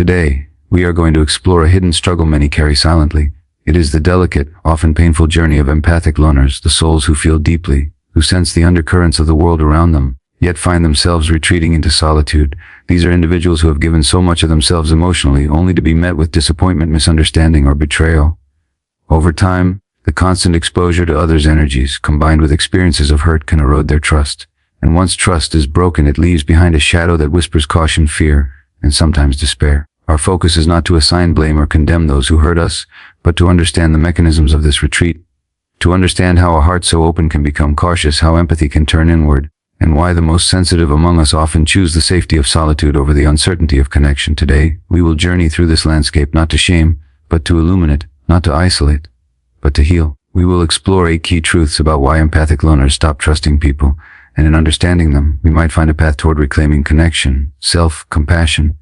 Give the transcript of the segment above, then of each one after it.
Today, we are going to explore a hidden struggle many carry silently. It is the delicate, often painful journey of empathic loners, the souls who feel deeply, who sense the undercurrents of the world around them, yet find themselves retreating into solitude. These are individuals who have given so much of themselves emotionally, only to be met with disappointment, misunderstanding, or betrayal. Over time, the constant exposure to others' energies, combined with experiences of hurt, can erode their trust. And once trust is broken, it leaves behind a shadow that whispers caution, fear, and sometimes despair. Our focus is not to assign blame or condemn those who hurt us, but to understand the mechanisms of this retreat, to understand how a heart so open can become cautious, how empathy can turn inward, and why the most sensitive among us often choose the safety of solitude over the uncertainty of connection. Today, we will journey through this landscape not to shame, but to illuminate, not to isolate, but to heal. We will explore 8 key truths about why empathic loners stop trusting people, and in understanding them, we might find a path toward reclaiming connection, self-compassion,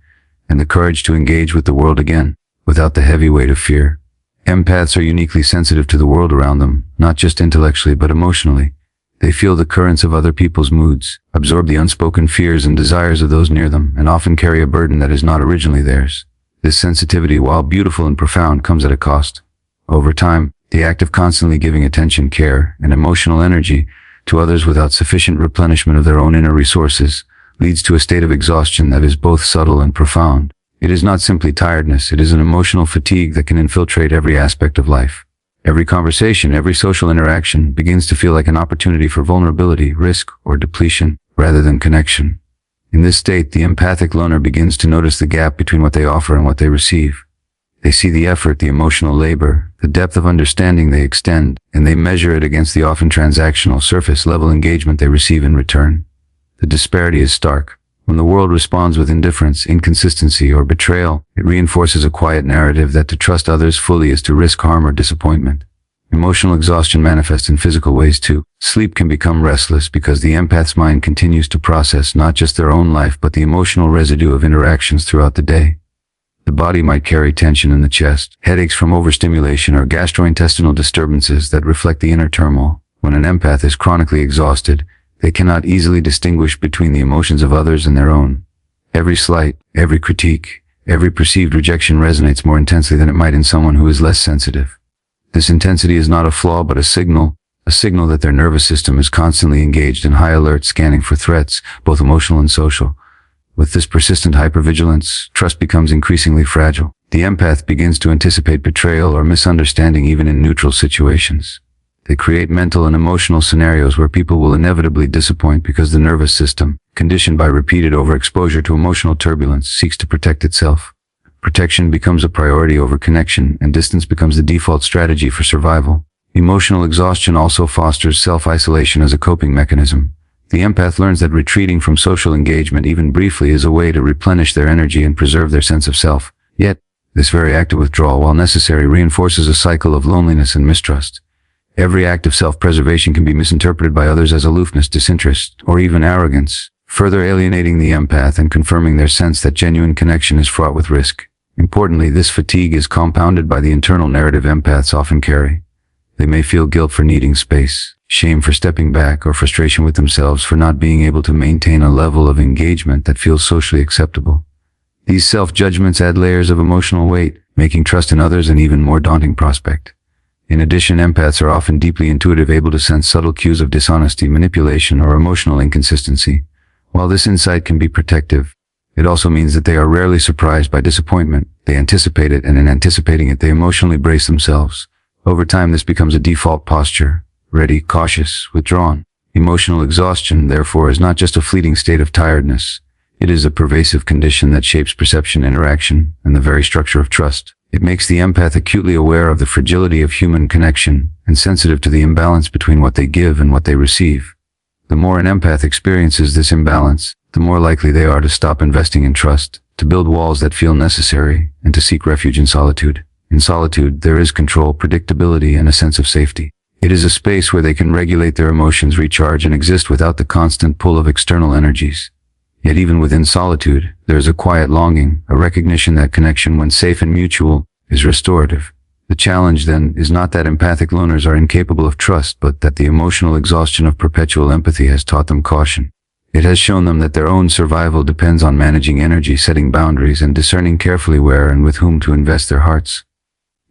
and the courage to engage with the world again, without the heavy weight of fear. Empaths are uniquely sensitive to the world around them, not just intellectually but emotionally. They feel the currents of other people's moods, absorb the unspoken fears and desires of those near them, and often carry a burden that is not originally theirs. This sensitivity, while beautiful and profound, comes at a cost. Over time, the act of constantly giving attention, care, and emotional energy to others without sufficient replenishment of their own inner resources leads to a state of exhaustion that is both subtle and profound. It is not simply tiredness, it is an emotional fatigue that can infiltrate every aspect of life. Every conversation, every social interaction begins to feel like an opportunity for vulnerability, risk, or depletion, rather than connection. In this state, the empathic loner begins to notice the gap between what they offer and what they receive. They see the effort, the emotional labor, the depth of understanding they extend, and they measure it against the often transactional, surface-level engagement they receive in return. The disparity is stark. When the world responds with indifference, inconsistency, or betrayal, it reinforces a quiet narrative that to trust others fully is to risk harm or disappointment. Emotional exhaustion manifests in physical ways too. Sleep can become restless because the empath's mind continues to process not just their own life but the emotional residue of interactions throughout the day. The body might carry tension in the chest, headaches from overstimulation, or gastrointestinal disturbances that reflect the inner turmoil. When an empath is chronically exhausted, they cannot easily distinguish between the emotions of others and their own. Every slight, every critique, every perceived rejection resonates more intensely than it might in someone who is less sensitive. This intensity is not a flaw but a signal that their nervous system is constantly engaged in high alert, scanning for threats, both emotional and social. With this persistent hypervigilance, trust becomes increasingly fragile. The empath begins to anticipate betrayal or misunderstanding even in neutral situations. They create mental and emotional scenarios where people will inevitably disappoint because the nervous system, conditioned by repeated overexposure to emotional turbulence, seeks to protect itself. Protection becomes a priority over connection, and distance becomes the default strategy for survival. Emotional exhaustion also fosters self-isolation as a coping mechanism. The empath learns that retreating from social engagement, even briefly, is a way to replenish their energy and preserve their sense of self. Yet, this very act of withdrawal, while necessary, reinforces a cycle of loneliness and mistrust. Every act of self-preservation can be misinterpreted by others as aloofness, disinterest, or even arrogance, further alienating the empath and confirming their sense that genuine connection is fraught with risk. Importantly, this fatigue is compounded by the internal narrative empaths often carry. They may feel guilt for needing space, shame for stepping back, or frustration with themselves for not being able to maintain a level of engagement that feels socially acceptable. These self-judgments add layers of emotional weight, making trust in others an even more daunting prospect. In addition, empaths are often deeply intuitive, able to sense subtle cues of dishonesty, manipulation, or emotional inconsistency. While this insight can be protective, it also means that they are rarely surprised by disappointment. They anticipate it, and in anticipating it, they emotionally brace themselves. Over time, this becomes a default posture: ready, cautious, withdrawn. Emotional exhaustion, therefore, is not just a fleeting state of tiredness. It is a pervasive condition that shapes perception, interaction, and the very structure of trust. It makes the empath acutely aware of the fragility of human connection and sensitive to the imbalance between what they give and what they receive. The more an empath experiences this imbalance, the more likely they are to stop investing in trust, to build walls that feel necessary, and to seek refuge in solitude. In solitude, there is control, predictability, and a sense of safety. It is a space where they can regulate their emotions, recharge, and exist without the constant pull of external energies. Yet even within solitude, there is a quiet longing, a recognition that connection, when safe and mutual, is restorative. The challenge, then, is not that empathic loners are incapable of trust, but that the emotional exhaustion of perpetual empathy has taught them caution. It has shown them that their own survival depends on managing energy, setting boundaries, and discerning carefully where and with whom to invest their hearts.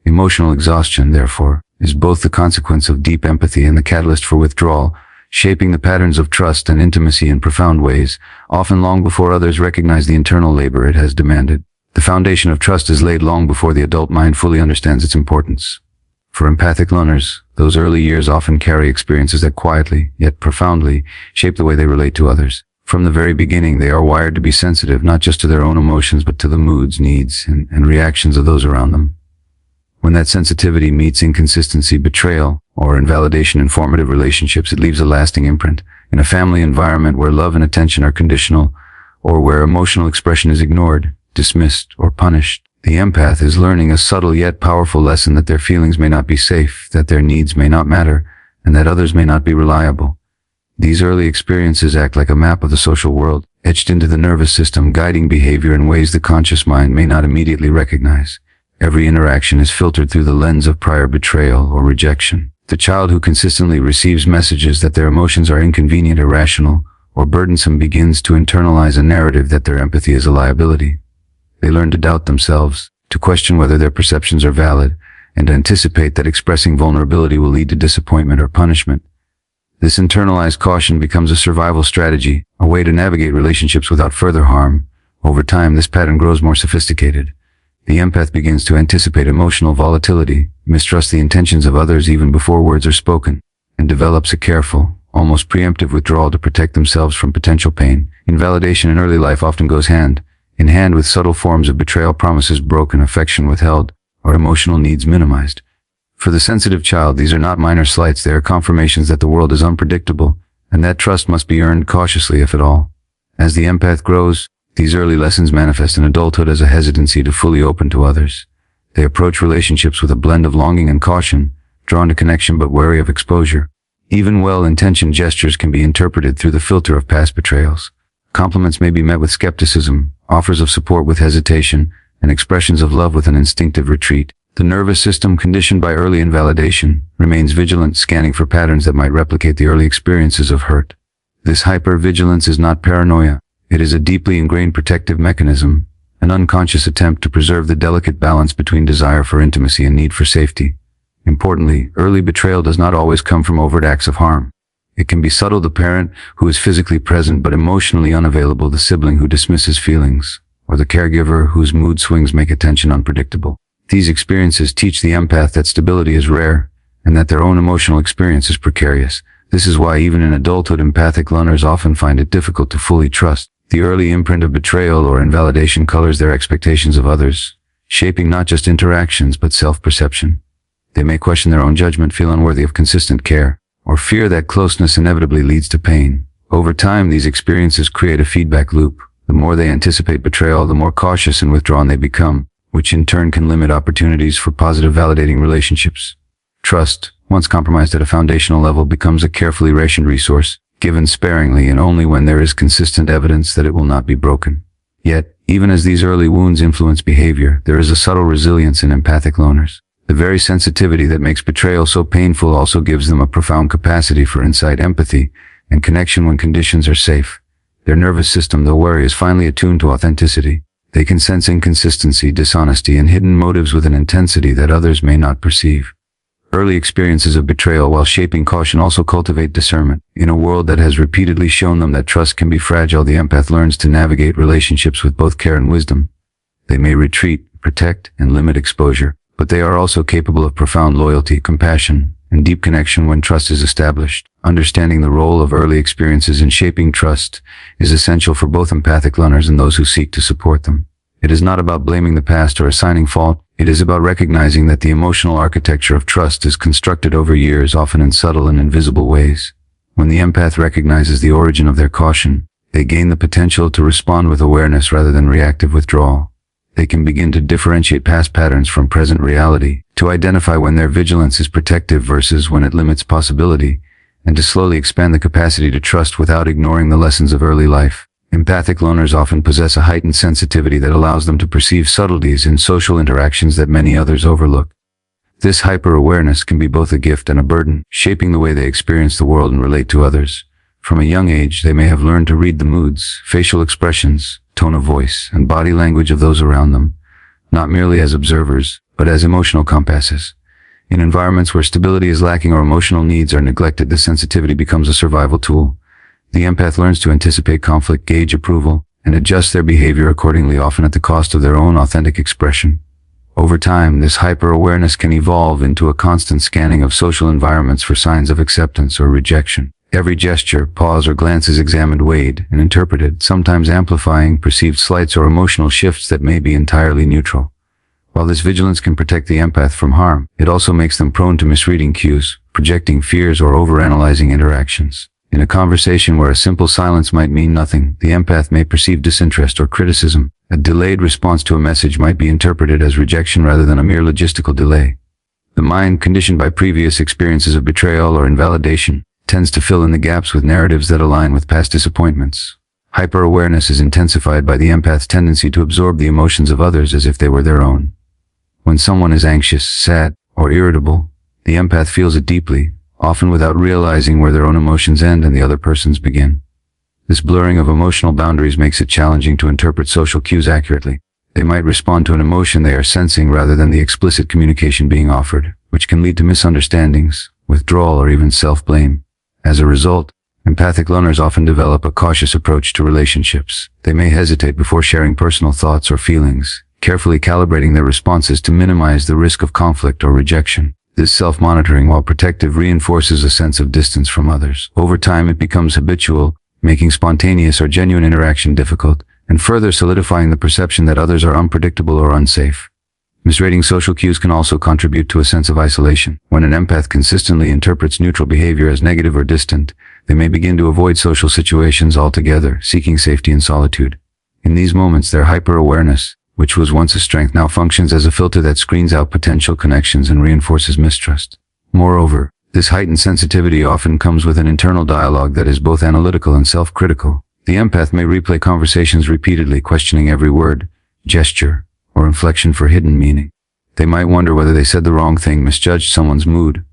Emotional exhaustion, therefore, is both the consequence of deep empathy and the catalyst for withdrawal, shaping the patterns of trust and intimacy in profound ways, often long before others recognize the internal labor it has demanded. The foundation of trust is laid long before the adult mind fully understands its importance. For empathic loners, those early years often carry experiences that quietly, yet profoundly, shape the way they relate to others. From the very beginning, they are wired to be sensitive not just to their own emotions but to the moods, needs, and reactions of those around them. When that sensitivity meets inconsistency, betrayal, or invalidation in formative relationships, it leaves a lasting imprint. In a family environment where love and attention are conditional, or where emotional expression is ignored, dismissed, or punished, the empath is learning a subtle yet powerful lesson that their feelings may not be safe, that their needs may not matter, and that others may not be reliable. These early experiences act like a map of the social world, etched into the nervous system, guiding behavior in ways the conscious mind may not immediately recognize. Every interaction is filtered through the lens of prior betrayal or rejection. The child who consistently receives messages that their emotions are inconvenient, irrational, or burdensome begins to internalize a narrative that their empathy is a liability. They learn to doubt themselves, to question whether their perceptions are valid, and to anticipate that expressing vulnerability will lead to disappointment or punishment. This internalized caution becomes a survival strategy, a way to navigate relationships without further harm. Over time, this pattern grows more sophisticated. The empath begins to anticipate emotional volatility, mistrust the intentions of others even before words are spoken, and develops a careful, almost preemptive withdrawal to protect themselves from potential pain. Invalidation in early life often goes hand in hand with subtle forms of betrayal, promises broken, affection withheld, or emotional needs minimized. For the sensitive child, these are not minor slights, they are confirmations that the world is unpredictable, and that trust must be earned cautiously if at all. As the empath grows, these early lessons manifest in adulthood as a hesitancy to fully open to others. They approach relationships with a blend of longing and caution, drawn to connection but wary of exposure. Even well-intentioned gestures can be interpreted through the filter of past betrayals. Compliments may be met with skepticism, offers of support with hesitation, and expressions of love with an instinctive retreat. The nervous system, conditioned by early invalidation, remains vigilant, scanning for patterns that might replicate the early experiences of hurt. This hypervigilance is not paranoia. It is a deeply ingrained protective mechanism, an unconscious attempt to preserve the delicate balance between desire for intimacy and need for safety. Importantly, early betrayal does not always come from overt acts of harm. It can be subtle: the parent who is physically present but emotionally unavailable, the sibling who dismisses feelings, or the caregiver whose mood swings make attention unpredictable. These experiences teach the empath that stability is rare, and that their own emotional experience is precarious. This is why even in adulthood, empathic loners often find it difficult to fully trust. The early imprint of betrayal or invalidation colors their expectations of others, shaping not just interactions but self-perception. They may question their own judgment, feel unworthy of consistent care, or fear that closeness inevitably leads to pain. Over time, these experiences create a feedback loop. The more they anticipate betrayal, the more cautious and withdrawn they become, which in turn can limit opportunities for positive, validating relationships. Trust, once compromised at a foundational level, becomes a carefully rationed resource, given sparingly and only when there is consistent evidence that it will not be broken. Yet, even as these early wounds influence behavior, there is a subtle resilience in empathic loners. The very sensitivity that makes betrayal so painful also gives them a profound capacity for insight, empathy, and connection when conditions are safe. Their nervous system, though wary, is finely attuned to authenticity. They can sense inconsistency, dishonesty, and hidden motives with an intensity that others may not perceive. Early experiences of betrayal, while shaping caution, also cultivate discernment. In a world that has repeatedly shown them that trust can be fragile, the empath learns to navigate relationships with both care and wisdom. They may retreat, protect, and limit exposure, but they are also capable of profound loyalty, compassion, and deep connection when trust is established. Understanding the role of early experiences in shaping trust is essential for both empathic loners and those who seek to support them. It is not about blaming the past or assigning fault. It is about recognizing that the emotional architecture of trust is constructed over years, often in subtle and invisible ways. When the empath recognizes the origin of their caution, they gain the potential to respond with awareness rather than reactive withdrawal. They can begin to differentiate past patterns from present reality, to identify when their vigilance is protective versus when it limits possibility, and to slowly expand the capacity to trust without ignoring the lessons of early life. Empathic loners often possess a heightened sensitivity that allows them to perceive subtleties in social interactions that many others overlook. This hyper-awareness can be both a gift and a burden, shaping the way they experience the world and relate to others. From a young age, they may have learned to read the moods, facial expressions, tone of voice, and body language of those around them, not merely as observers, but as emotional compasses. In environments where stability is lacking or emotional needs are neglected, this sensitivity becomes a survival tool. The empath learns to anticipate conflict, gauge approval, and adjust their behavior accordingly, often at the cost of their own authentic expression. Over time, this hyper-awareness can evolve into a constant scanning of social environments for signs of acceptance or rejection. Every gesture, pause, or glance is examined, weighed, and interpreted, sometimes amplifying perceived slights or emotional shifts that may be entirely neutral. While this vigilance can protect the empath from harm, it also makes them prone to misreading cues, projecting fears, or overanalyzing interactions. In a conversation where a simple silence might mean nothing, the empath may perceive disinterest or criticism. A delayed response to a message might be interpreted as rejection rather than a mere logistical delay. The mind, conditioned by previous experiences of betrayal or invalidation, tends to fill in the gaps with narratives that align with past disappointments. Hyper-awareness is intensified by the empath's tendency to absorb the emotions of others as if they were their own. When someone is anxious, sad, or irritable, the empath feels it deeply, often without realizing where their own emotions end and the other person's begin. This blurring of emotional boundaries makes it challenging to interpret social cues accurately. They might respond to an emotion they are sensing rather than the explicit communication being offered, which can lead to misunderstandings, withdrawal, or even self-blame. As a result, empathic loners often develop a cautious approach to relationships. They may hesitate before sharing personal thoughts or feelings, carefully calibrating their responses to minimize the risk of conflict or rejection. This self-monitoring, while protective, reinforces a sense of distance from others. Over time, it becomes habitual, making spontaneous or genuine interaction difficult, and further solidifying the perception that others are unpredictable or unsafe. Misreading social cues can also contribute to a sense of isolation. When an empath consistently interprets neutral behavior as negative or distant, they may begin to avoid social situations altogether, seeking safety in solitude. In these moments, their hyper-awareness, which was once a strength, now functions as a filter that screens out potential connections and reinforces mistrust. Moreover, this heightened sensitivity often comes with an internal dialogue that is both analytical and self-critical. The empath may replay conversations repeatedly, questioning every word, gesture, or inflection for hidden meaning. They might wonder whether they said the wrong thing, misjudged someone's mood,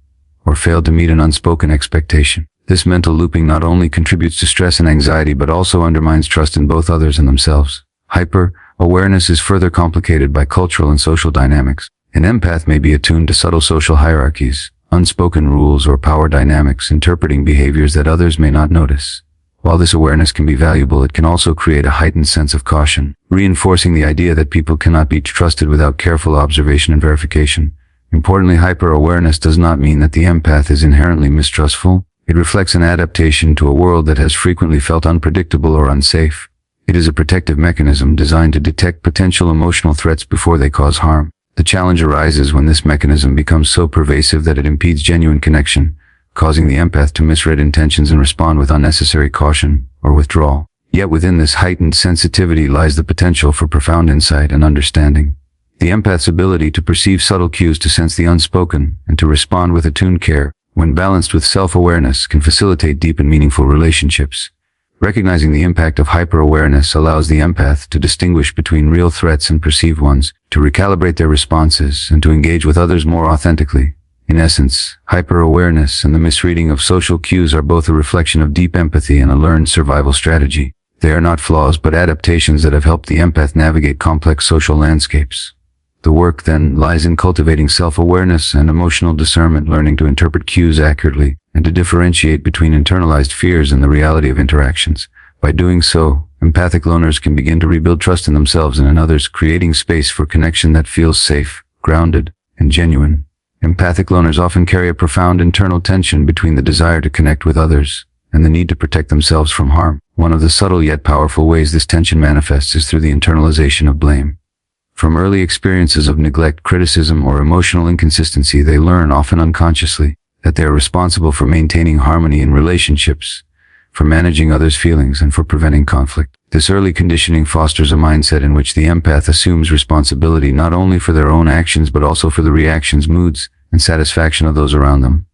or failed to meet an unspoken expectation. This mental looping not only contributes to stress and anxiety, but also undermines trust in both others and themselves. Hyper-awareness is further complicated by cultural and social dynamics. An empath may be attuned to subtle social hierarchies, unspoken rules, or power dynamics, interpreting behaviors that others may not notice. While this awareness can be valuable, it can also create a heightened sense of caution, reinforcing the idea that people cannot be trusted without careful observation and verification. Importantly, hyper-awareness does not mean that the empath is inherently mistrustful. It reflects an adaptation to a world that has frequently felt unpredictable or unsafe. It is a protective mechanism designed to detect potential emotional threats before they cause harm. The challenge arises when this mechanism becomes so pervasive that it impedes genuine connection, causing the empath to misread intentions and respond with unnecessary caution or withdrawal. Yet within this heightened sensitivity lies the potential for profound insight and understanding. The empath's ability to perceive subtle cues, to sense the unspoken, and to respond with attuned care, when balanced with self-awareness, can facilitate deep and meaningful relationships. Recognizing the impact of hyper-awareness allows the empath to distinguish between real threats and perceived ones, to recalibrate their responses, and to engage with others more authentically. In essence, hyper-awareness and the misreading of social cues are both a reflection of deep empathy and a learned survival strategy. They are not flaws, but adaptations that have helped the empath navigate complex social landscapes. The work then lies in cultivating self-awareness and emotional discernment, learning to interpret cues accurately, and to differentiate between internalized fears and the reality of interactions. By doing so, empathic loners can begin to rebuild trust in themselves and in others, creating space for connection that feels safe, grounded, and genuine. Empathic loners often carry a profound internal tension between the desire to connect with others and the need to protect themselves from harm. One of the subtle yet powerful ways this tension manifests is through the internalization of blame. From early experiences of neglect, criticism, or emotional inconsistency, they learn, often unconsciously, that they are responsible for maintaining harmony in relationships, for managing others' feelings, and for preventing conflict. This early conditioning fosters a mindset in which the empath assumes responsibility not only for their own actions but also for the reactions, moods, and satisfaction of those around them.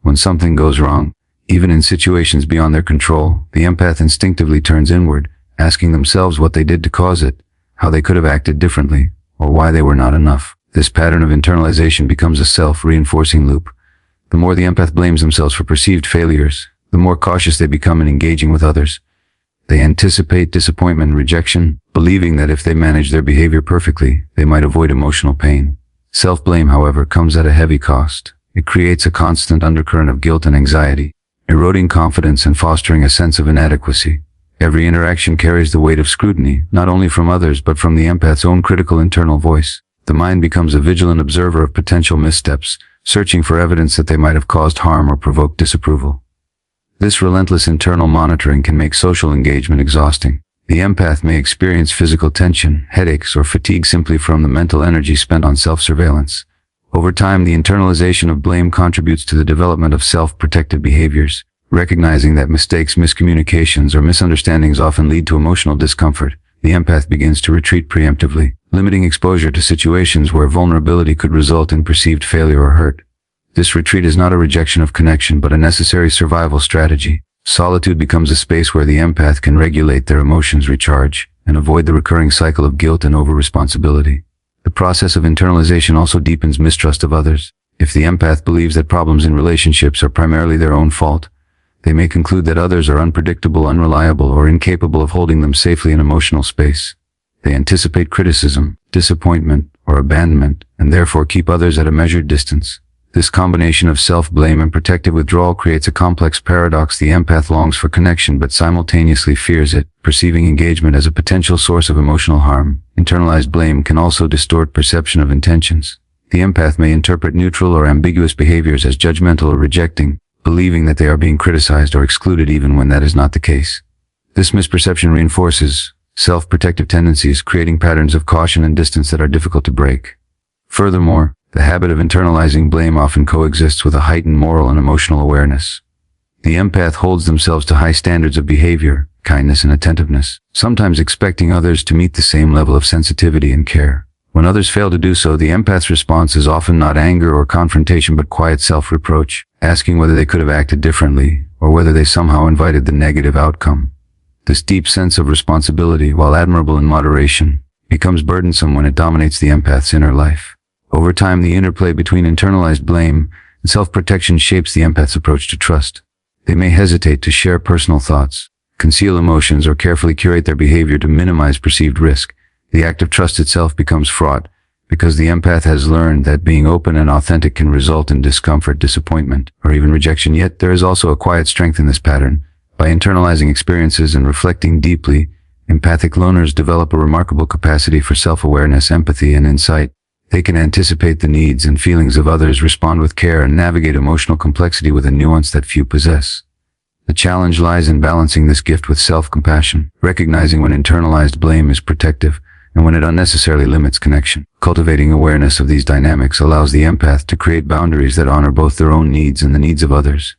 When something goes wrong, even in situations beyond their control, the empath instinctively turns inward, asking themselves what they did to cause it, how they could have acted differently, or why they were not enough. This pattern of internalization becomes a self-reinforcing loop. The more the empath blames themselves for perceived failures, the the more cautious they become in engaging with others. They anticipate disappointment and rejection, believing that if they manage their behavior perfectly, they might avoid emotional pain. Self-blame, however, comes at a heavy cost. It creates a constant undercurrent of guilt and anxiety, eroding confidence and fostering a sense of inadequacy. Every interaction carries the weight of scrutiny, not only from others but from the empath's own critical internal voice. The mind becomes a vigilant observer of potential missteps, searching for evidence that they might have caused harm or provoked disapproval. This relentless internal monitoring can make social engagement exhausting. The empath may experience physical tension, headaches, or fatigue simply from the mental energy spent on self-surveillance. Over time, the internalization of blame contributes to the development of self-protective behaviors. Recognizing that mistakes, miscommunications, or misunderstandings often lead to emotional discomfort, the empath begins to retreat preemptively, limiting exposure to situations where vulnerability could result in perceived failure or hurt. This retreat is not a rejection of connection but a necessary survival strategy. Solitude becomes a space where the empath can regulate their emotions, recharge, and avoid the recurring cycle of guilt and over-responsibility. The process of internalization also deepens mistrust of others. If the empath believes that problems in relationships are primarily their own fault, they may conclude that others are unpredictable, unreliable, or incapable of holding them safely in emotional space. They anticipate criticism, disappointment, or abandonment, and therefore keep others at a measured distance. This combination of self-blame and protective withdrawal creates a complex paradox. The empath longs for connection but simultaneously fears it, perceiving engagement as a potential source of emotional harm. Internalized blame can also distort perception of intentions. The empath may interpret neutral or ambiguous behaviors as judgmental or rejecting, believing that they are being criticized or excluded even when that is not the case. This misperception reinforces self-protective tendencies, creating patterns of caution and distance that are difficult to break. Furthermore, the habit of internalizing blame often coexists with a heightened moral and emotional awareness. The empath holds themselves to high standards of behavior, kindness and attentiveness, sometimes expecting others to meet the same level of sensitivity and care. When others fail to do so, the empath's response is often not anger or confrontation but quiet self-reproach, asking whether they could have acted differently or whether they somehow invited the negative outcome. This deep sense of responsibility, while admirable in moderation, becomes burdensome when it dominates the empath's inner life. Over time, the interplay between internalized blame and self-protection shapes the empath's approach to trust. They may hesitate to share personal thoughts, conceal emotions, or carefully curate their behavior to minimize perceived risk. The act of trust itself becomes fraught because the empath has learned that being open and authentic can result in discomfort, disappointment, or even rejection. Yet there is also a quiet strength in this pattern. By internalizing experiences and reflecting deeply, empathic loners develop a remarkable capacity for self-awareness, empathy, and insight. They can anticipate the needs and feelings of others, respond with care, and navigate emotional complexity with a nuance that few possess. The challenge lies in balancing this gift with self-compassion, recognizing when internalized blame is protective and when it unnecessarily limits connection. Cultivating awareness of these dynamics allows the empath to create boundaries that honor both their own needs and the needs of others.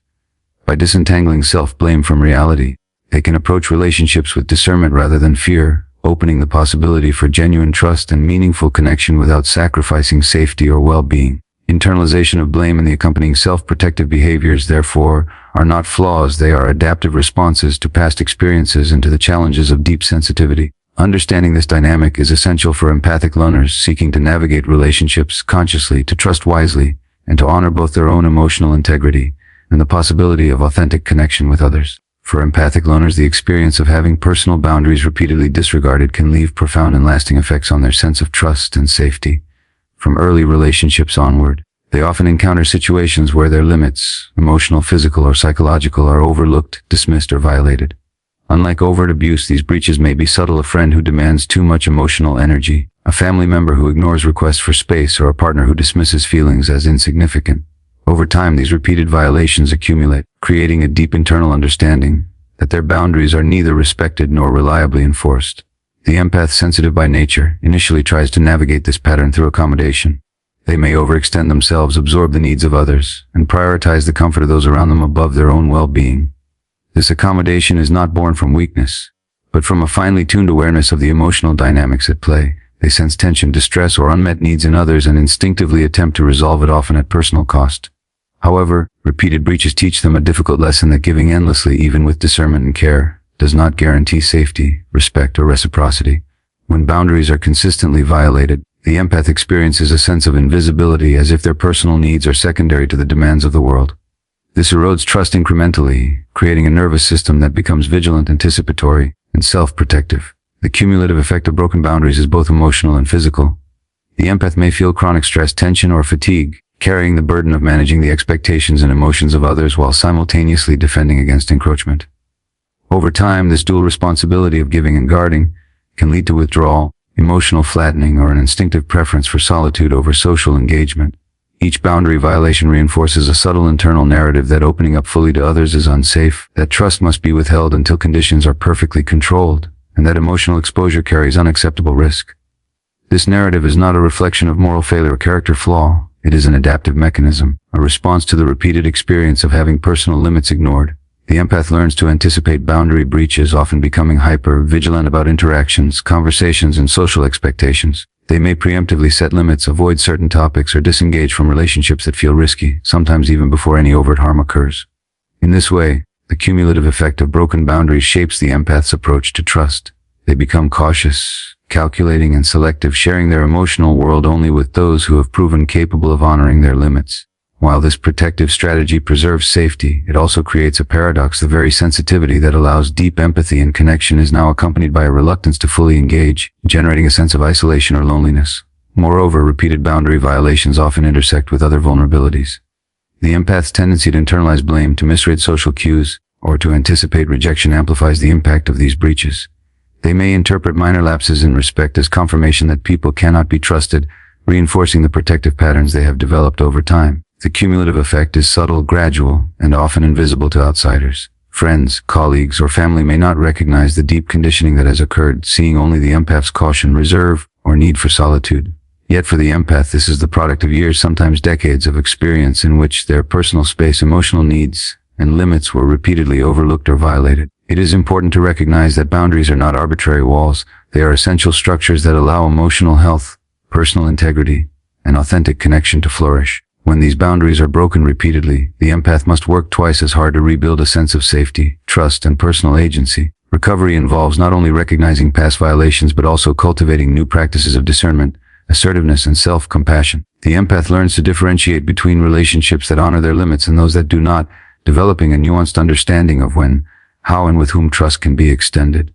By disentangling self-blame from reality, they can approach relationships with discernment rather than fear, opening the possibility for genuine trust and meaningful connection without sacrificing safety or well-being. Internalization of blame and the accompanying self-protective behaviors, therefore, are not flaws. They are adaptive responses to past experiences and to the challenges of deep sensitivity. Understanding this dynamic is essential for empathic loners seeking to navigate relationships consciously, to trust wisely, and to honor both their own emotional integrity and the possibility of authentic connection with others. For empathic loners, the experience of having personal boundaries repeatedly disregarded can leave profound and lasting effects on their sense of trust and safety. From early relationships onward, they often encounter situations where their limits, emotional, physical, or psychological, are overlooked, dismissed, or violated. Unlike overt abuse, these breaches may be subtle: a friend who demands too much emotional energy, a family member who ignores requests for space, or a partner who dismisses feelings as insignificant. Over time, these repeated violations accumulate, creating a deep internal understanding that their boundaries are neither respected nor reliably enforced. The empath, sensitive by nature, initially tries to navigate this pattern through accommodation. They may overextend themselves, absorb the needs of others, and prioritize the comfort of those around them above their own well-being. This accommodation is not born from weakness, but from a finely tuned awareness of the emotional dynamics at play. They sense tension, distress, or unmet needs in others and instinctively attempt to resolve it, often at personal cost. However, repeated breaches teach them a difficult lesson: that giving endlessly, even with discernment and care, does not guarantee safety, respect, or reciprocity. When boundaries are consistently violated, the empath experiences a sense of invisibility, as if their personal needs are secondary to the demands of the world. This erodes trust incrementally, creating a nervous system that becomes vigilant, anticipatory, and self-protective. The cumulative effect of broken boundaries is both emotional and physical. The empath may feel chronic stress, tension, or fatigue, carrying the burden of managing the expectations and emotions of others while simultaneously defending against encroachment. Over time, this dual responsibility of giving and guarding can lead to withdrawal, emotional flattening, or an instinctive preference for solitude over social engagement. Each boundary violation reinforces a subtle internal narrative that opening up fully to others is unsafe, that trust must be withheld until conditions are perfectly controlled, and that emotional exposure carries unacceptable risk. This narrative is not a reflection of moral failure or character flaw. It is an adaptive mechanism, a response to the repeated experience of having personal limits ignored. The empath learns to anticipate boundary breaches, often becoming hyper-vigilant about interactions, conversations, and social expectations. They may preemptively set limits, avoid certain topics, or disengage from relationships that feel risky, sometimes even before any overt harm occurs. In this way, the cumulative effect of broken boundaries shapes the empath's approach to trust. They become cautious, calculating, and selective, sharing their emotional world only with those who have proven capable of honoring their limits. While this protective strategy preserves safety, it also creates a paradox. The very sensitivity that allows deep empathy and connection is now accompanied by a reluctance to fully engage, generating a sense of isolation or loneliness. Moreover, repeated boundary violations often intersect with other vulnerabilities. The empath's tendency to internalize blame, to misread social cues, or to anticipate rejection amplifies the impact of these breaches. They may interpret minor lapses in respect as confirmation that people cannot be trusted, reinforcing the protective patterns they have developed over time. The cumulative effect is subtle, gradual, and often invisible to outsiders. Friends, colleagues, or family may not recognize the deep conditioning that has occurred, seeing only the empath's caution, reserve, or need for solitude. Yet for the empath, this is the product of years, sometimes decades, of experience in which their personal space, emotional needs, and limits were repeatedly overlooked or violated. It is important to recognize that boundaries are not arbitrary walls. They are essential structures that allow emotional health, personal integrity, and authentic connection to flourish. When these boundaries are broken repeatedly, the empath must work twice as hard to rebuild a sense of safety, trust, and personal agency. Recovery involves not only recognizing past violations but also cultivating new practices of discernment, assertiveness, and self-compassion. The empath learns to differentiate between relationships that honor their limits and those that do not, developing a nuanced understanding of when, how, and with whom trust can be extended.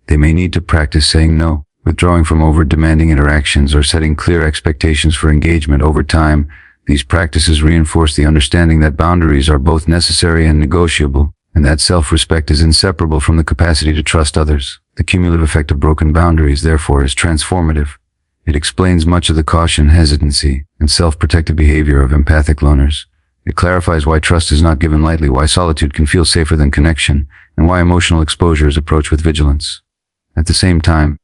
They may need to practice saying no, withdrawing from over-demanding interactions, or setting clear expectations for engagement. Over time, these practices reinforce the understanding that boundaries are both necessary and negotiable, and that self-respect is inseparable from the capacity to trust others. The cumulative effect of broken boundaries, therefore, is transformative. It explains much of the caution, hesitancy, and self-protective behavior of empathic loners. It clarifies why trust is not given lightly, why solitude can feel safer than connection, and why emotional exposure is approached with vigilance. At the same time,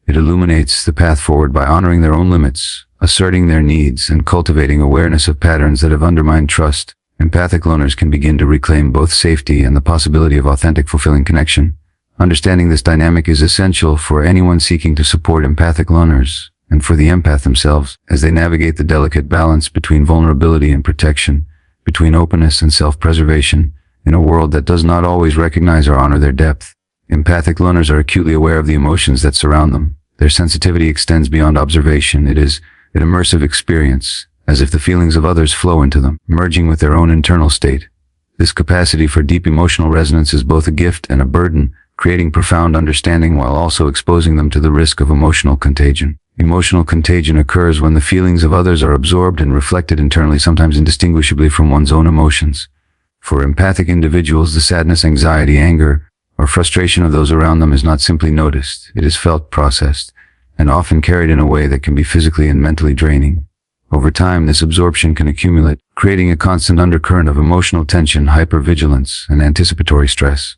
it illuminates the path forward by honoring their own limits, asserting their needs, and cultivating awareness of patterns that have undermined trust. Empathic loners can begin to reclaim both safety and the possibility of authentic, fulfilling connection. Understanding this dynamic is essential for anyone seeking to support empathic loners, and for the empath themselves, as they navigate the delicate balance between vulnerability and protection, between openness and self-preservation, in a world that does not always recognize or honor their depth. Empathic loners are acutely aware of the emotions that surround them. Their sensitivity extends beyond observation. It is an immersive experience, as if the feelings of others flow into them, merging with their own internal state. This capacity for deep emotional resonance is both a gift and a burden, creating profound understanding while also exposing them to the risk of emotional contagion. Emotional contagion occurs when the feelings of others are absorbed and reflected internally, sometimes indistinguishably from one's own emotions. For empathic individuals, the sadness, anxiety, anger, or frustration of those around them is not simply noticed. It is felt, processed, and often carried in a way that can be physically and mentally draining. Over time, this absorption can accumulate, creating a constant undercurrent of emotional tension, hypervigilance, and anticipatory stress.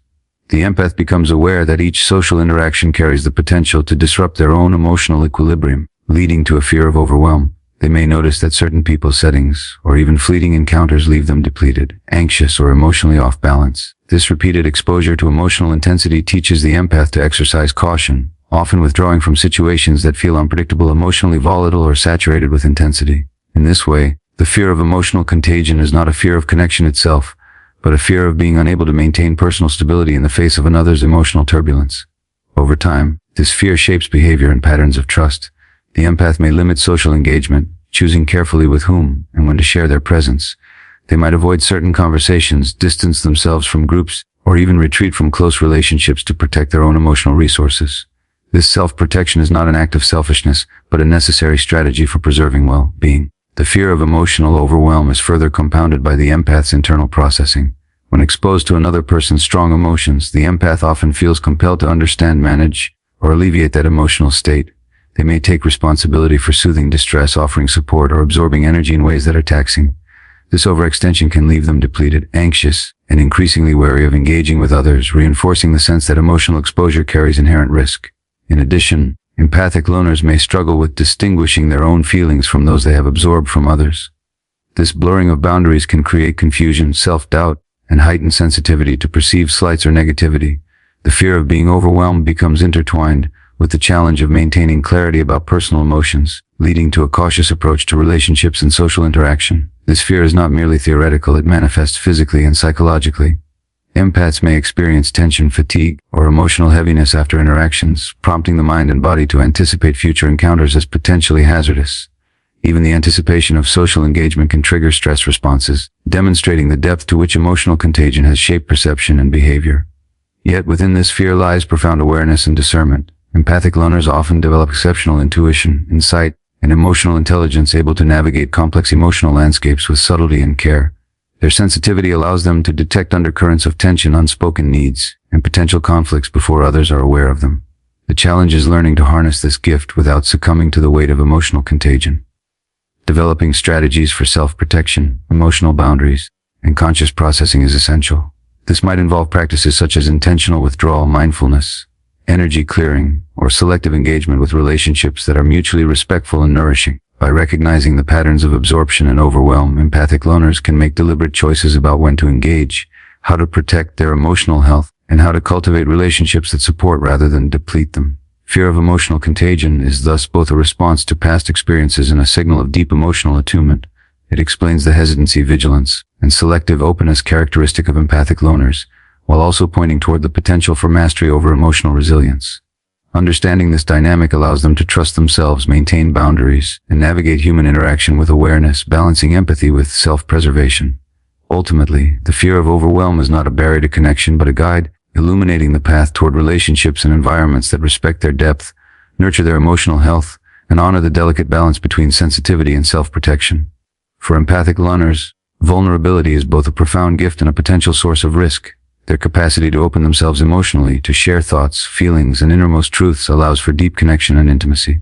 The empath becomes aware that each social interaction carries the potential to disrupt their own emotional equilibrium, leading to a fear of overwhelm. They may notice that certain people, settings, or even fleeting encounters leave them depleted, anxious, or emotionally off balance. This repeated exposure to emotional intensity teaches the empath to exercise caution, often withdrawing from situations that feel unpredictable, emotionally volatile, or saturated with intensity. In this way, the fear of emotional contagion is not a fear of connection itself, but a fear of being unable to maintain personal stability in the face of another's emotional turbulence. Over time, this fear shapes behavior and patterns of trust. The empath may limit social engagement, choosing carefully with whom and when to share their presence. They might avoid certain conversations, distance themselves from groups, or even retreat from close relationships to protect their own emotional resources. This self-protection is not an act of selfishness, but a necessary strategy for preserving well-being. The fear of emotional overwhelm is further compounded by the empath's internal processing. When exposed to another person's strong emotions, the empath often feels compelled to understand, manage, or alleviate that emotional state. They may take responsibility for soothing distress, offering support, or absorbing energy in ways that are taxing. This overextension can leave them depleted, anxious, and increasingly wary of engaging with others, reinforcing the sense that emotional exposure carries inherent risk. In addition, empathic loners may struggle with distinguishing their own feelings from those they have absorbed from others. This blurring of boundaries can create confusion, self-doubt, and heightened sensitivity to perceived slights or negativity. The fear of being overwhelmed becomes intertwined with the challenge of maintaining clarity about personal emotions, leading to a cautious approach to relationships and social interaction. This fear is not merely theoretical, it manifests physically and psychologically. Empaths may experience tension, fatigue, or emotional heaviness after interactions, prompting the mind and body to anticipate future encounters as potentially hazardous. Even the anticipation of social engagement can trigger stress responses, demonstrating the depth to which emotional contagion has shaped perception and behavior. Yet within this fear lies profound awareness and discernment. Empathic loners often develop exceptional intuition, insight, and emotional intelligence, able to navigate complex emotional landscapes with subtlety and care. Their sensitivity allows them to detect undercurrents of tension, unspoken needs, and potential conflicts before others are aware of them. The challenge is learning to harness this gift without succumbing to the weight of emotional contagion. Developing strategies for self-protection, emotional boundaries, and conscious processing is essential. This might involve practices such as intentional withdrawal, mindfulness, energy clearing, or selective engagement with relationships that are mutually respectful and nourishing. By recognizing the patterns of absorption and overwhelm, empathic loners can make deliberate choices about when to engage, how to protect their emotional health, and how to cultivate relationships that support rather than deplete them. Fear of emotional contagion is thus both a response to past experiences and a signal of deep emotional attunement. It explains the hesitancy, vigilance, and selective openness characteristic of empathic loners, while also pointing toward the potential for mastery over emotional resilience. Understanding this dynamic allows them to trust themselves, maintain boundaries, and navigate human interaction with awareness, balancing empathy with self-preservation. Ultimately, the fear of overwhelm is not a barrier to connection but a guide, illuminating the path toward relationships and environments that respect their depth, nurture their emotional health, and honor the delicate balance between sensitivity and self-protection. For empathic loners, vulnerability is both a profound gift and a potential source of risk. Their capacity to open themselves emotionally, to share thoughts, feelings, and innermost truths allows for deep connection and intimacy.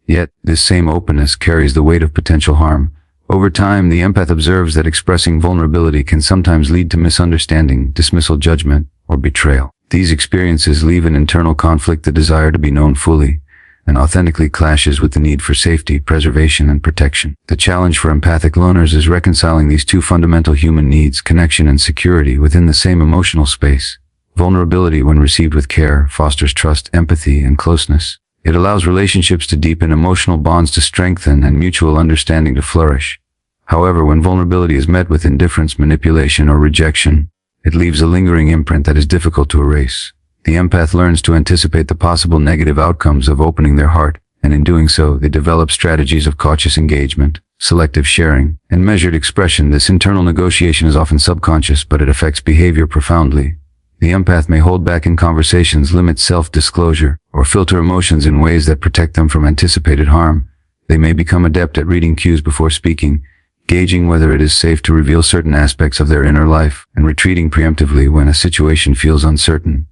Yet, this same openness carries the weight of potential harm. Over time, the empath observes that expressing vulnerability can sometimes lead to misunderstanding, dismissal, judgment, or betrayal. These experiences leave an internal conflict, the desire to be known fully, and authentically clashes with the need for safety, preservation, and protection. The challenge for empathic loners is reconciling these two fundamental human needs, connection and security, within the same emotional space. Vulnerability, when received with care, fosters trust, empathy, and closeness. It allows relationships to deepen, emotional bonds to strengthen, and mutual understanding to flourish. However, when vulnerability is met with indifference, manipulation, or rejection, it leaves a lingering imprint that is difficult to erase. The empath learns to anticipate the possible negative outcomes of opening their heart, and in doing so, they develop strategies of cautious engagement, selective sharing, and measured expression. This internal negotiation is often subconscious, but it affects behavior profoundly. The empath may hold back in conversations, limit self-disclosure, or filter emotions in ways that protect them from anticipated harm. They may become adept at reading cues before speaking, gauging whether it is safe to reveal certain aspects of their inner life, and retreating preemptively when a situation feels uncertain.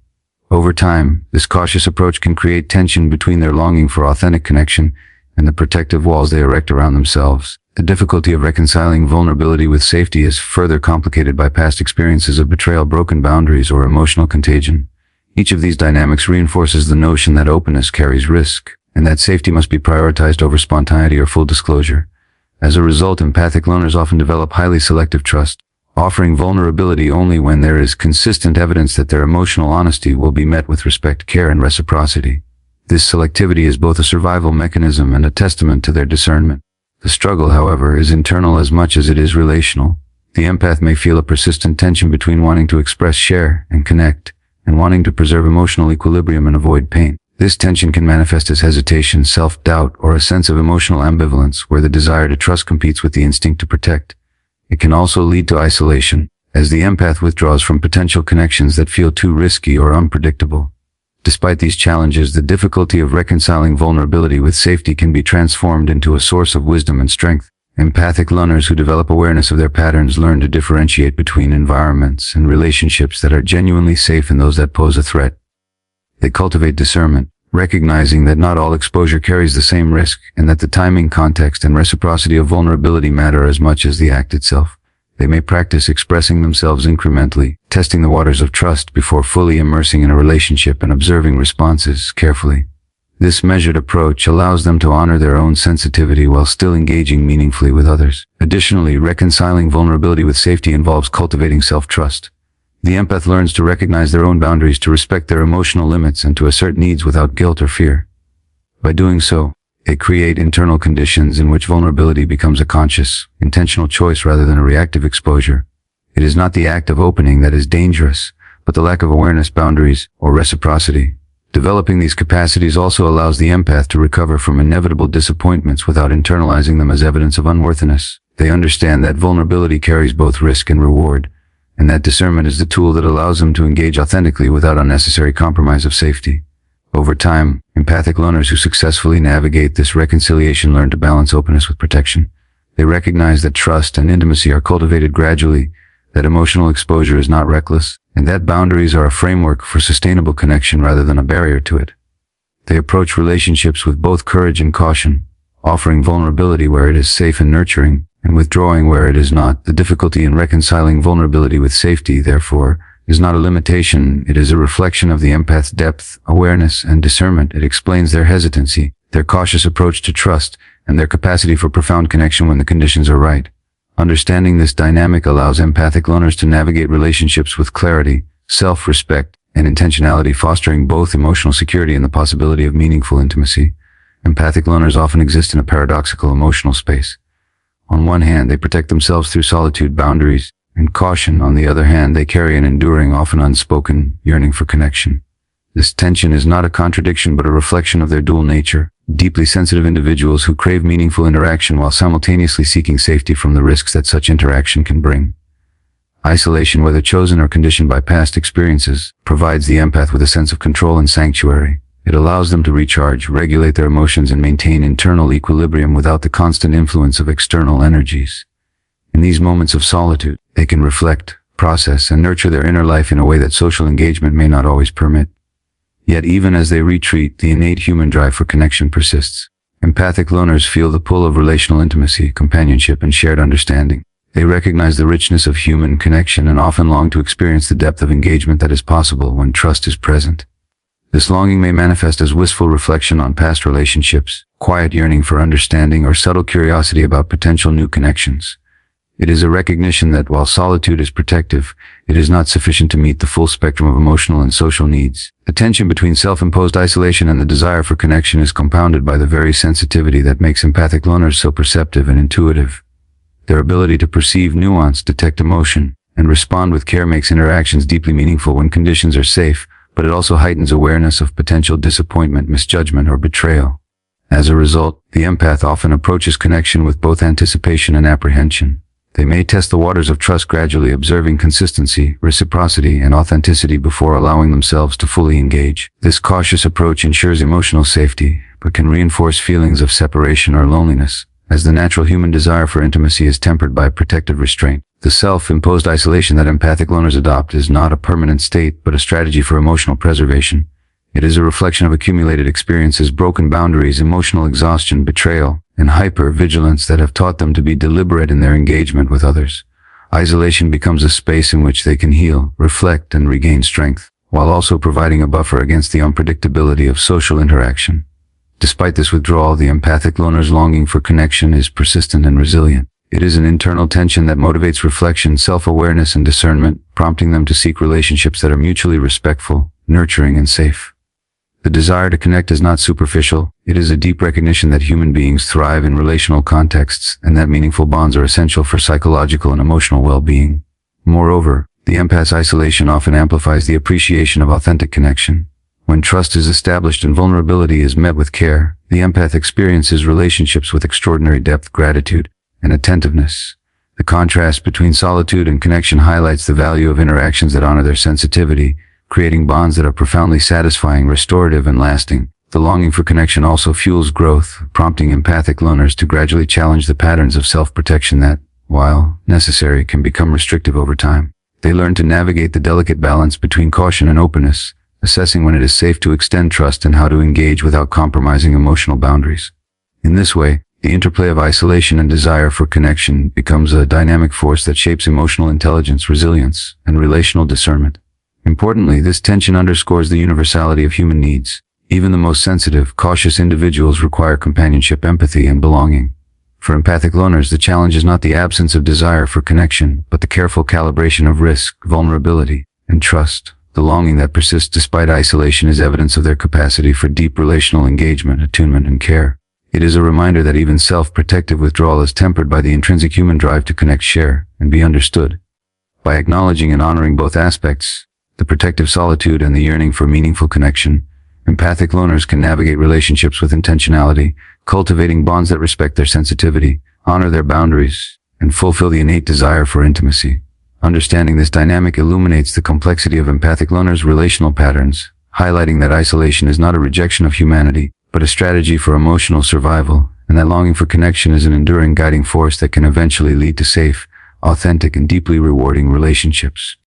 Over time, this cautious approach can create tension between their longing for authentic connection and the protective walls they erect around themselves. The difficulty of reconciling vulnerability with safety is further complicated by past experiences of betrayal, broken boundaries, or emotional contagion. Each of these dynamics reinforces the notion that openness carries risk, and that safety must be prioritized over spontaneity or full disclosure. As a result, empathic loners often develop highly selective trust, offering vulnerability only when there is consistent evidence that their emotional honesty will be met with respect, care, and reciprocity. This selectivity is both a survival mechanism and a testament to their discernment. The struggle, however, is internal as much as it is relational. The empath may feel a persistent tension between wanting to express, share, and connect, and wanting to preserve emotional equilibrium and avoid pain. This tension can manifest as hesitation, self-doubt, or a sense of emotional ambivalence, where the desire to trust competes with the instinct to protect. It can also lead to isolation, as the empath withdraws from potential connections that feel too risky or unpredictable. Despite these challenges, the difficulty of reconciling vulnerability with safety can be transformed into a source of wisdom and strength. Empathic learners who develop awareness of their patterns learn to differentiate between environments and relationships that are genuinely safe and those that pose a threat. They cultivate discernment, recognizing that not all exposure carries the same risk, and that the timing, context, and reciprocity of vulnerability matter as much as the act itself. They may practice expressing themselves incrementally, testing the waters of trust before fully immersing in a relationship and observing responses carefully. This measured approach allows them to honor their own sensitivity while still engaging meaningfully with others. Additionally, reconciling vulnerability with safety involves cultivating self-trust. The empath learns to recognize their own boundaries, to respect their emotional limits, and to assert needs without guilt or fear. By doing so, they create internal conditions in which vulnerability becomes a conscious, intentional choice rather than a reactive exposure. It is not the act of opening that is dangerous, but the lack of awareness, boundaries, or reciprocity. Developing these capacities also allows the empath to recover from inevitable disappointments without internalizing them as evidence of unworthiness. They understand that vulnerability carries both risk and reward, and that discernment is the tool that allows them to engage authentically without unnecessary compromise of safety. Over time, empathic learners who successfully navigate this reconciliation learn to balance openness with protection. They recognize that trust and intimacy are cultivated gradually, that emotional exposure is not reckless, and that boundaries are a framework for sustainable connection rather than a barrier to it. They approach relationships with both courage and caution, offering vulnerability where it is safe and nurturing, and withdrawing where it is not. The difficulty in reconciling vulnerability with safety, therefore, is not a limitation. It is a reflection of the empath's depth, awareness, and discernment. It explains their hesitancy, their cautious approach to trust, and their capacity for profound connection when the conditions are right. Understanding this dynamic allows empathic learners to navigate relationships with clarity, self-respect, and intentionality, fostering both emotional security and the possibility of meaningful intimacy. Empathic learners often exist in a paradoxical emotional space. On one hand, they protect themselves through solitude, boundaries, and caution. On the other hand, they carry an enduring, often unspoken, yearning for connection. This tension is not a contradiction but a reflection of their dual nature. Deeply sensitive individuals who crave meaningful interaction while simultaneously seeking safety from the risks that such interaction can bring. Isolation, whether chosen or conditioned by past experiences, provides the empath with a sense of control and sanctuary. It allows them to recharge, regulate their emotions, and maintain internal equilibrium without the constant influence of external energies. In these moments of solitude, they can reflect, process, and nurture their inner life in a way that social engagement may not always permit. Yet even as they retreat, the innate human drive for connection persists. Empathic learners feel the pull of relational intimacy, companionship, and shared understanding. They recognize the richness of human connection and often long to experience the depth of engagement that is possible when trust is present. This longing may manifest as wistful reflection on past relationships, quiet yearning for understanding, or subtle curiosity about potential new connections. It is a recognition that while solitude is protective, it is not sufficient to meet the full spectrum of emotional and social needs. The tension between self-imposed isolation and the desire for connection is compounded by the very sensitivity that makes empathic learners so perceptive and intuitive. Their ability to perceive nuance, detect emotion, and respond with care makes interactions deeply meaningful when conditions are safe, but it also heightens awareness of potential disappointment, misjudgment, or betrayal. As a result, the empath often approaches connection with both anticipation and apprehension. They may test the waters of trust gradually, observing consistency, reciprocity, and authenticity before allowing themselves to fully engage. This cautious approach ensures emotional safety, but can reinforce feelings of separation or loneliness, as the natural human desire for intimacy is tempered by protective restraint. The self-imposed isolation that empathic learners adopt is not a permanent state, but a strategy for emotional preservation. It is a reflection of accumulated experiences, broken boundaries, emotional exhaustion, betrayal, and hyper-vigilance that have taught them to be deliberate in their engagement with others. Isolation becomes a space in which they can heal, reflect, and regain strength, while also providing a buffer against the unpredictability of social interaction. Despite this withdrawal, the empathic learner's longing for connection is persistent and resilient. It is an internal tension that motivates reflection, self-awareness, and discernment, prompting them to seek relationships that are mutually respectful, nurturing, and safe. The desire to connect is not superficial. It is a deep recognition that human beings thrive in relational contexts, and that meaningful bonds are essential for psychological and emotional well-being. Moreover, the empath's isolation often amplifies the appreciation of authentic connection. When trust is established and vulnerability is met with care, the empath experiences relationships with extraordinary depth, gratitude, and attentiveness. The contrast between solitude and connection highlights the value of interactions that honor their sensitivity, creating bonds that are profoundly satisfying, restorative, and lasting. The longing for connection also fuels growth, prompting empathic loners to gradually challenge the patterns of self-protection that, while necessary, can become restrictive over time. They learn to navigate the delicate balance between caution and openness, assessing when it is safe to extend trust and how to engage without compromising emotional boundaries. In this way, the interplay of isolation and desire for connection becomes a dynamic force that shapes emotional intelligence, resilience, and relational discernment. Importantly, this tension underscores the universality of human needs. Even the most sensitive, cautious individuals require companionship, empathy, and belonging. For empathic loners, the challenge is not the absence of desire for connection, but the careful calibration of risk, vulnerability, and trust. The longing that persists despite isolation is evidence of their capacity for deep relational engagement, attunement, and care. It is a reminder that even self-protective withdrawal is tempered by the intrinsic human drive to connect, share, and be understood. By acknowledging and honoring both aspects, the protective solitude and the yearning for meaningful connection, empathic loners can navigate relationships with intentionality, cultivating bonds that respect their sensitivity, honor their boundaries, and fulfill the innate desire for intimacy. Understanding this dynamic illuminates the complexity of empathic loners' relational patterns, highlighting that isolation is not a rejection of humanity, but a strategy for emotional survival, and that longing for connection is an enduring guiding force that can eventually lead to safe, authentic, and deeply rewarding relationships.